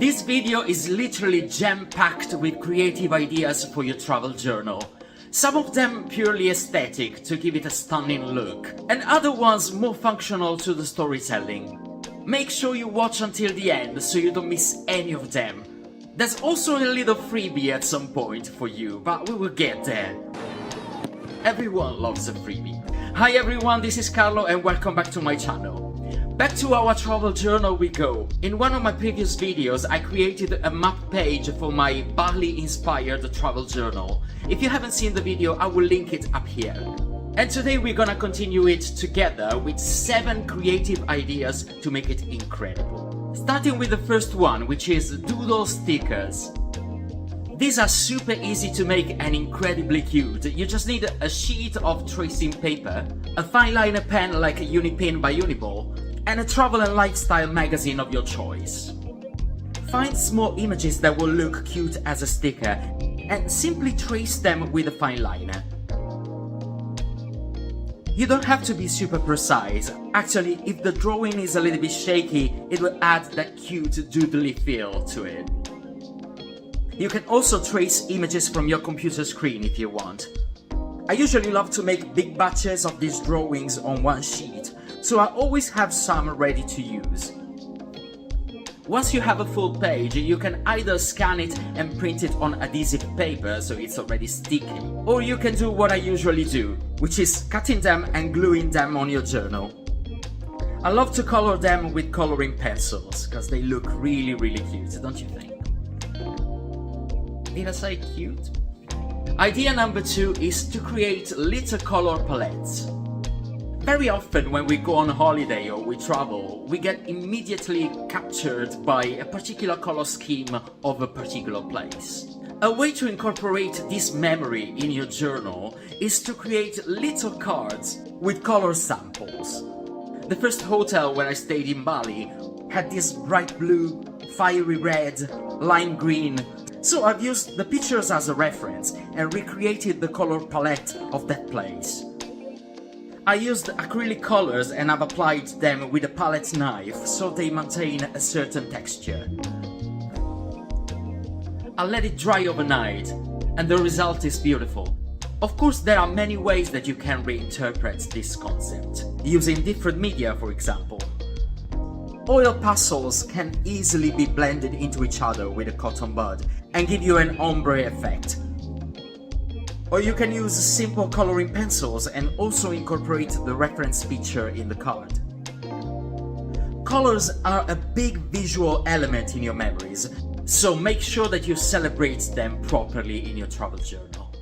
This video is literally jam-packed with creative ideas for your travel journal. Some of them purely aesthetic to give it a stunning look, and other ones more functional to the storytelling. Make sure you watch until the end so you don't miss any of them. There's also a little freebie at some point for you, but we will get there. Everyone loves a freebie. Hi everyone, this is Carlo and welcome back to my channel. Back to our travel journal we go. In one of my previous videos I created a map page for my Bali inspired travel journal. If you haven't seen the video, I will link it up here. And today we're gonna continue it together with 7 creative ideas to make it incredible. Starting with the first one, which is Doodle stickers. These are super easy to make and incredibly cute. You just need a sheet of tracing paper, a fineliner pen like a Uni-pin by Uniball, and a travel and lifestyle magazine of your choice. Find small images that will look cute as a sticker and simply trace them with a fineliner. You don't have to be super precise. Actually, if the drawing is a little bit shaky, it will add that cute doodly feel to it. You can also trace images from your computer screen if you want. I usually love to make big batches of these drawings on one sheet, so I always have some ready to use. Once you have a full page, you can either scan it and print it on adhesive paper so it's already sticky, or you can do what I usually do, which is cutting them and gluing them on your journal. I love to color them with coloring pencils, because they look really cute, don't you think? Did I say cute? Idea number 2 is to create little color palettes. Very often when we go on holiday or we travel, we get immediately captured by a particular color scheme of a particular place. A way to incorporate this memory in your journal is to create little cards with color samples. The first hotel where I stayed in Bali had this bright blue, fiery red, lime green, so I've used the pictures as a reference and recreated the color palette of that place. I used acrylic colors and I've applied them with a palette knife so they maintain a certain texture. I let it dry overnight and the result is beautiful. Of course, there are many ways that you can reinterpret this concept, using different media for example. Oil pastels can easily be blended into each other with a cotton bud and give you an ombre effect. Or you can use simple coloring pencils and also incorporate the reference picture in the card. Colors are a big visual element in your memories, so make sure that you celebrate them properly in your travel journal.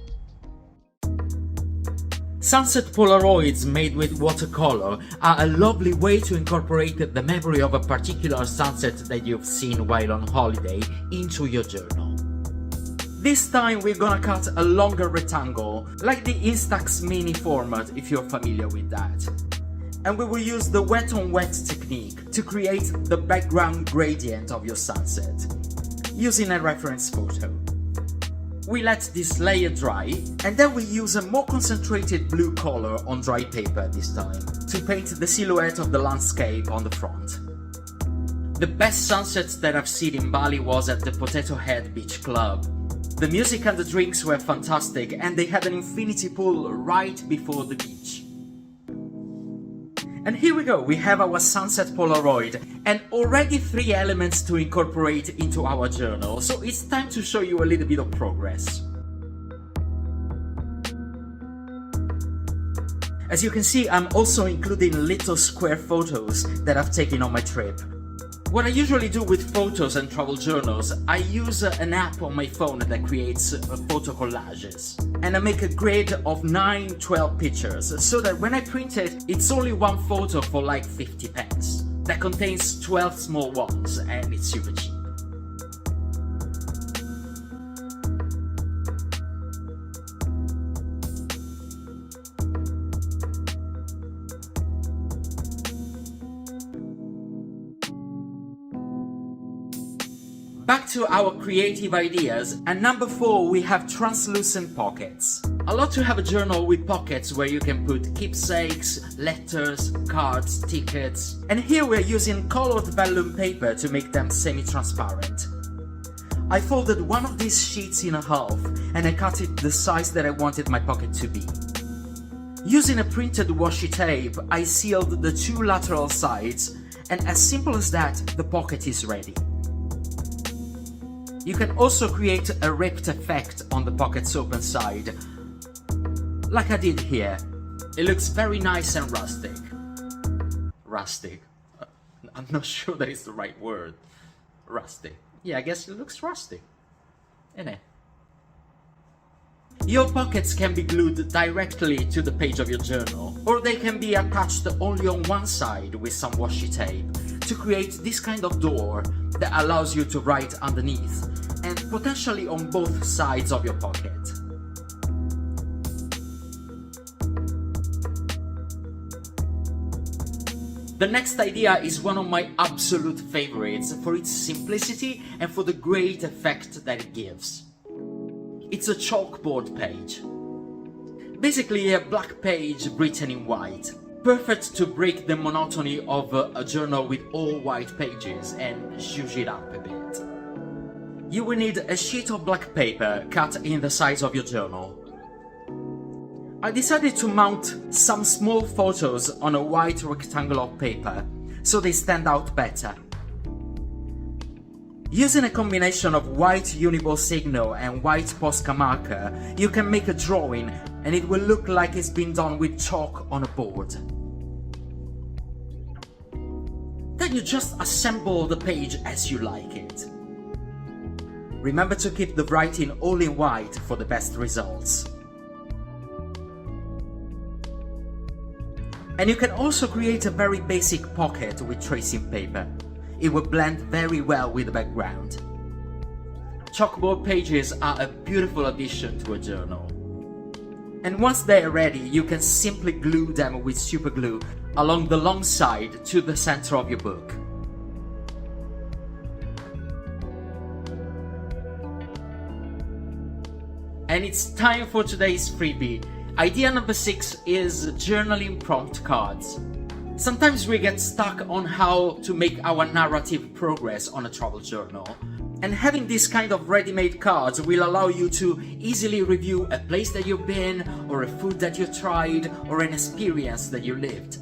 Sunset Polaroids made with watercolor are a lovely way to incorporate the memory of a particular sunset that you've seen while on holiday into your journal. This time we're gonna cut a longer rectangle, like the Instax mini format if you're familiar with that. And we will use the wet on wet technique to create the background gradient of your sunset, using a reference photo. We let this layer dry, and then we use a more concentrated blue color on dry paper this time, to paint the silhouette of the landscape on the front. The best sunsets that I've seen in Bali was at the Potato Head Beach Club. The music and the drinks were fantastic and they had an infinity pool right before the beach. And here we go, we have our sunset Polaroid and already 3 elements to incorporate into our journal, so it's time to show you a little bit of progress. As you can see, I'm also including little square photos that I've taken on my trip. What I usually do with photos and travel journals, I use an app on my phone that creates photo collages. And I make a grid of 9-12 pictures, so that when I print it, it's only one photo for like 50 pence. That contains 12 small ones, and it's super cheap. Back to our creative ideas, and number 4 we have translucent pockets. I love to have a journal with pockets where you can put keepsakes, letters, cards, tickets. And here we're using colored vellum paper to make them semi-transparent. I folded one of these sheets in half and I cut it the size that I wanted my pocket to be. Using a printed washi tape, I sealed the two lateral sides, and as simple as that, the pocket is ready. You can also create a ripped effect on the pocket's open side, like I did here. It looks very nice and rustic. Rustic? I'm not sure that is the right word. Rustic. Yeah, I guess it looks rustic, innit? Your pockets can be glued directly to the page of your journal, or they can be attached only on one side with some washi tape to create this kind of door that allows you to write underneath, and potentially on both sides of your pocket. The next idea is one of my absolute favorites for its simplicity and for the great effect that it gives. It's a chalkboard page. Basically a black page written in white. Perfect to break the monotony of a journal with all white pages and zhuzh it up a bit. You will need a sheet of black paper cut in the size of your journal. I decided to mount some small photos on a white rectangle of paper, so they stand out better. Using a combination of white Uni-signo and white Posca marker, you can make a drawing and it will look like it's been done with chalk on a board. Then you just assemble the page as you like it. Remember to keep the writing all in white for the best results. And you can also create a very basic pocket with tracing paper. It will blend very well with the background. Chalkboard pages are a beautiful addition to a journal. And once they are ready, you can simply glue them with super glue along the long side to the center of your book. And it's time for today's freebie. Idea number 6 is journaling prompt cards. Sometimes we get stuck on how to make our narrative progress on a travel journal. And having this kind of ready-made cards will allow you to easily review a place that you've been, or a food that you tried, or an experience that you lived.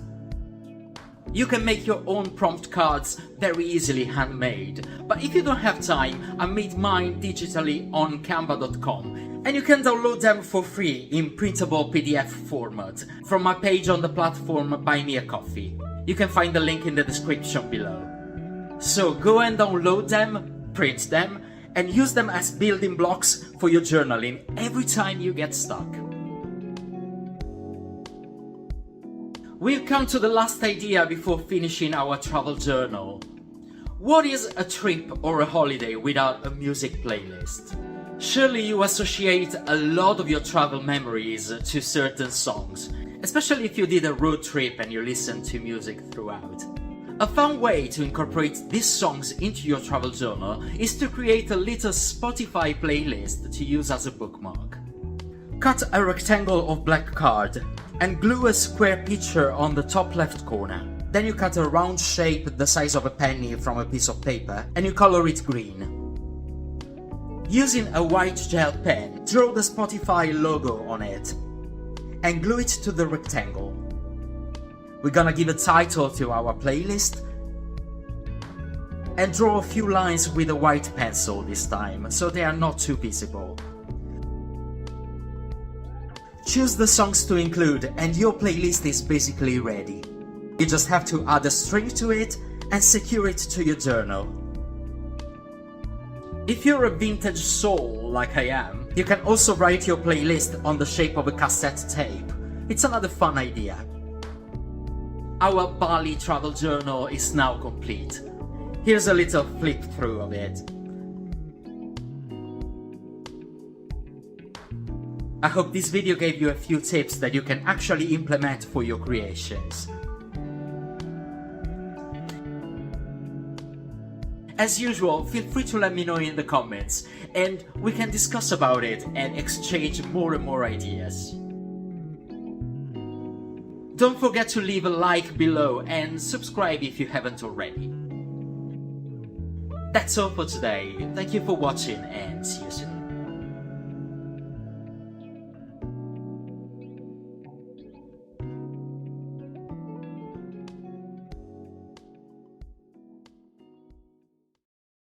You can make your own prompt cards very easily handmade, but if you don't have time, I made mine digitally on canva.com. And you can download them for free in printable PDF format from my page on the platform Buy Me a Coffee. You can find the link in the description below. So go and download them, print them, and use them as building blocks for your journaling every time you get stuck. We've come to the last idea before finishing our travel journal. What is a trip or a holiday without a music playlist? Surely you associate a lot of your travel memories to certain songs, especially if you did a road trip and you listened to music throughout. A fun way to incorporate these songs into your travel journal is to create a little Spotify playlist to use as a bookmark. Cut a rectangle of black card and glue a square picture on the top left corner. Then you cut a round shape the size of a penny from a piece of paper and you color it green. Using a white gel pen, draw the Spotify logo on it and glue it to the rectangle. We're gonna give a title to our playlist and draw a few lines with a white pencil this time, so they are not too visible. Choose the songs to include and your playlist is basically ready. You just have to add a string to it and secure it to your journal. If you're a vintage soul like I am, you can also write your playlist on the shape of a cassette tape. It's another fun idea. Our Bali travel journal is now complete. Here's a little flip through of it. I hope this video gave you a few tips that you can actually implement for your creations. As usual, feel free to let me know in the comments, and we can discuss about it and exchange more and more ideas. Don't forget to leave a like below and subscribe if you haven't already. That's all for today. Thank you for watching and see you soon.